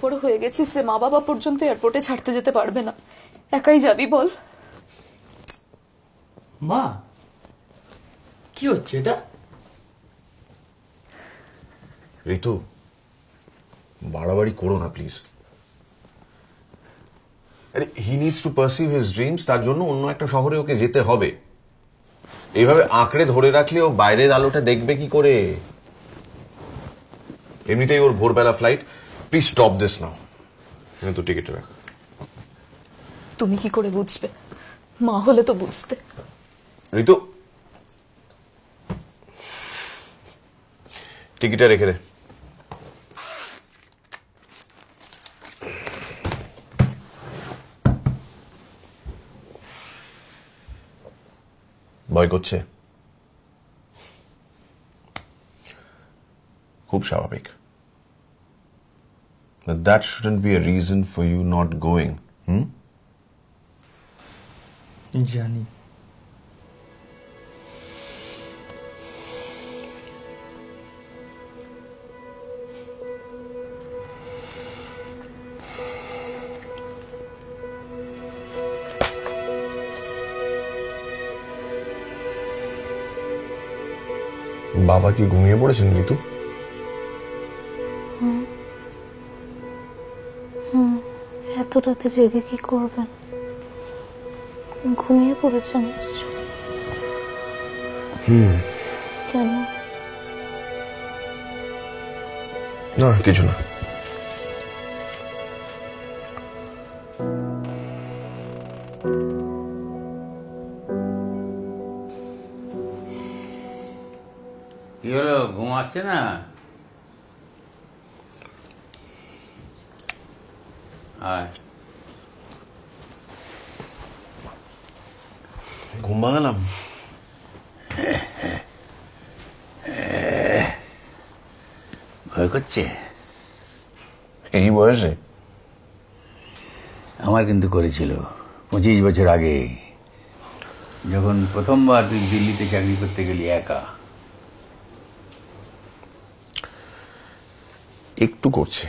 বড় হয়ে গেছিস যে মা বাবা পর্যন্ত এয়ারপোর্টে ছাড়তে যেতে পারবে না, একাই যাবি বল? মা কি হচ্ছে এটা? ঋতু, বাড়াবাড়ি করো না প্লিজ। আরে হি needs to pursue his dreams, তার জন্য অন্য একটা শহরে ওকে যেতে হবে। এইভাবে আঁকড়ে ধরে রাখলে ও বাইরের আলোটা দেখবে কি করে? এমনিতেই ওর ভোরবেলা flight. Please stop this now. তো টিকিট রাখ। তুমি কি করে বুঝবে? মা হলে তো বুঝতে। ঋতু, টিকিটটা রেখে দে। ভয় করছে? খুব স্বাভাবিক। But that shouldn't be a reason for you not going. জানি। বাবা কি ঘুমিয়ে পড়েছেন ঋতু? এত রাতে জেগে কি করবেন? ঘুমিয়ে পড়েছেন নিশ্চয়। কেন? না, কিছু না। কি হলো, ঘুম আসছে না? ঘুম ভাঙালাম? ভয় করছে? এই বয়সে? আমার কিন্তু করেছিল 25 বছর আগে, যখন প্রথমবার তুই দিল্লিতে চাকরি করতে গেলি একা। একটু করছে।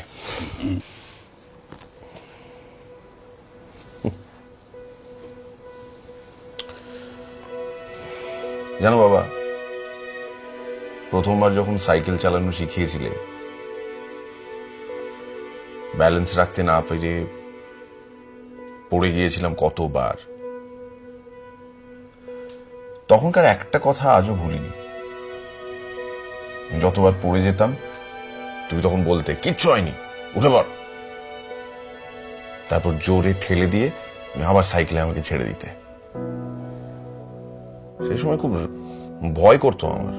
জানো বাবা, প্রথমবার যখন সাইকেল চালানো শিখিয়েছিলে, ব্যালেন্স রাখতে না পেরে পড়ে গিয়েছিলাম কতবার। তখনকার একটা কথা আজও ভুলিনি। যতবার পড়ে যেতাম তুমি তখন বলতে, কিচ্ছু হয়নি, উঠে পড়। তারপর জোরে ঠেলে দিয়ে আবার সাইকেলে আমাকে ছেড়ে দিতে। সেই সময় খুব ভয় করতো আমার,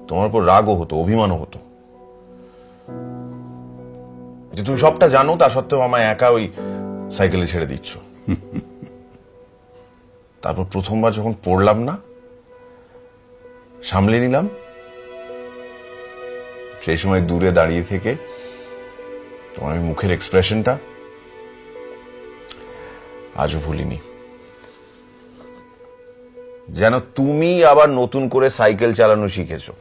তোমার উপর রাগও হতো, অভিমানও হতো যে তুমি সবটা জানো, তা সত্ত্বেও আমায় একা ওই সাইকেলে ছেড়ে দিচ্ছ। তারপর প্রথমবার যখন পড়লাম না, সামলে নিলাম। সেই সময় দূরে দাঁড়িয়ে থেকে তোমার ওই মুখের এক্সপ্রেশনটা আজও ভুলিনি। যেন তুমি আবার নতুন করে সাইকেল চালানো শিখেছো।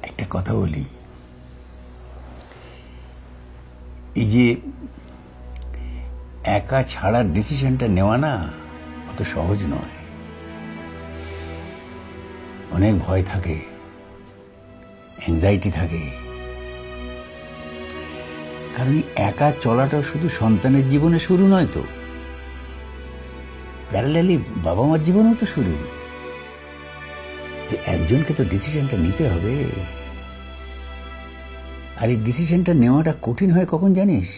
একটা কথা বলি, এই যে একা ছাড়ার ডিসিশনটা নেওয়া না অত সহজ নয়। অনেক ভয় থাকে, অ্যাংজাইটি থাকে। কারণ একা চলাটা শুধু সন্তানের জীবনে শুরু নয় তো, প্যারালালি বাবা মার জীবনেও তো শুরু। তো একজনকে তো ডিসিশনটা নিতে হবে। আর এই ডিসিশনটা নেওয়াটা কঠিন হয় কখন জানিস?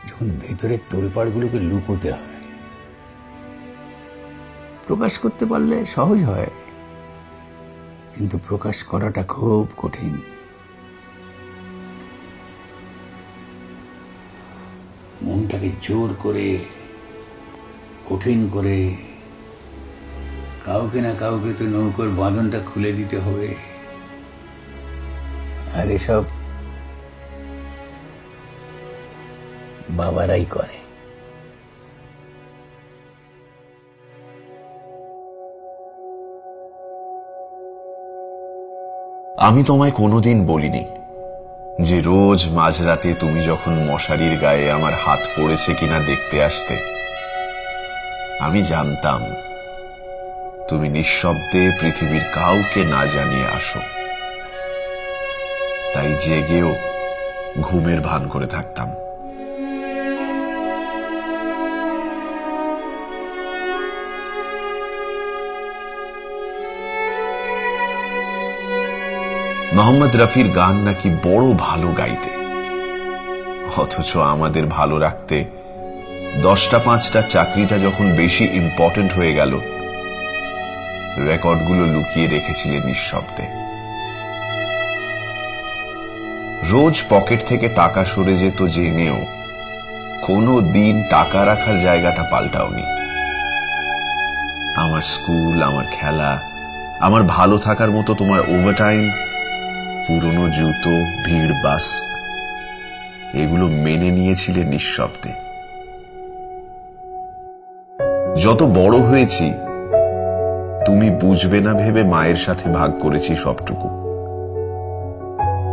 যখন ভেতরের তোলপাড়গুলোকে লুকোতে হয়। প্রকাশ করতে পারলে সহজ হয়, কিন্তু প্রকাশ করাটা খুব কঠিন। মনটাকে জোর করে, কঠিন করে কাউকে না কাউকে তো নৌকোর বাঁধনটা খুলে দিতে হবে। আর এসব বাবারাই করে। আমি তোমায় কোনোদিন বলিনি যে রোজ মাঝরাতে তুমি যখন মশারির গায়ে আমার হাত পড়েছে কিনা দেখতে আসতে। আমি জানতাম তুমি নিঃশব্দে পৃথিবীর কাউকে না জানিয়ে আসো, তাই জেগেও ঘুমের ভান করে থাকতাম। মোহাম্মদ রফির গান নাকি বড় ভালো গাইতে, অথচ আমাদের ভালো রাখতে 10টা 5টা চাকরিটা যখন বেশি ইম্পর্টেন্ট হয়ে গেল, রেকর্ডগুলো লুকিয়ে রেখেছিলেন নিঃশব্দে। রোজ পকেট থেকে টাকা সরে যেত জেনেও কোনো দিন টাকা রাখার জায়গাটা পাল্টাওনি। আমার স্কুল, আমার খেলা, আমার ভালো থাকার মতো তোমার ওভারটাইম, পুরনো জুতো, ভিড়, বাস, এগুলো মেনে নিয়েছিলে নিঃশব্দে। যত বড় হয়েছি তুমি বুঝবে না ভেবে মায়ের সাথে ভাগ করেছি সবটুকু,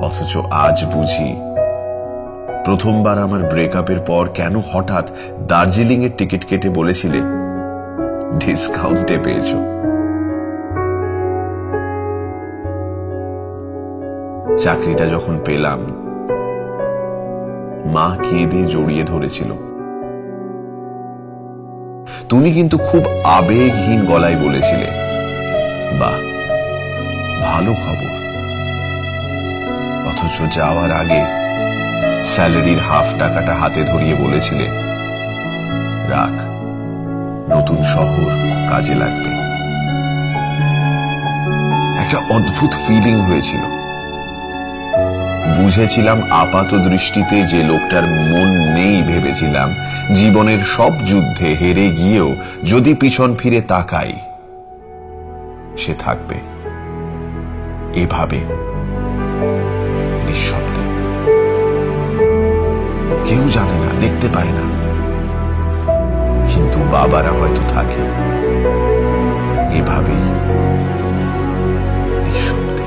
অথচ আজ বুঝি প্রথমবার আমার ব্রেকআপের পর কেন হঠাৎ দার্জিলিং এর টিকিট কেটে বলেছিলে ডিসকাউন্টে পেয়েছো। চাকরিটা যখন পেলাম মা কেঁদে জড়িয়ে ধরেছিল, তুমি কিন্তু খুব আবেগহীন গলায় বলেছিলে, বাহ ভালো খবর। অথচ যাওয়ার আগে স্যালারির হাফ টাকাটা হাতে ধরিয়ে বলেছিলে, রাখ, নতুন শহর, কাজে লাগবে। একটা অদ্ভুত ফিলিং হয়েছিল। বুঝেছিলাম আপাত দৃষ্টিতে যে লোকটার মন নেই ভেবেছিলাম, জীবনের সব যুদ্ধে হেরে গিয়েও যদি পিছন ফিরে তাকাই সে থাকবে এভাবে নিঃশব্দে। কেউ জানে না, দেখতে পায় না, কিন্তু বাবারা হয়তো থাকে এভাবেই নিঃশব্দে।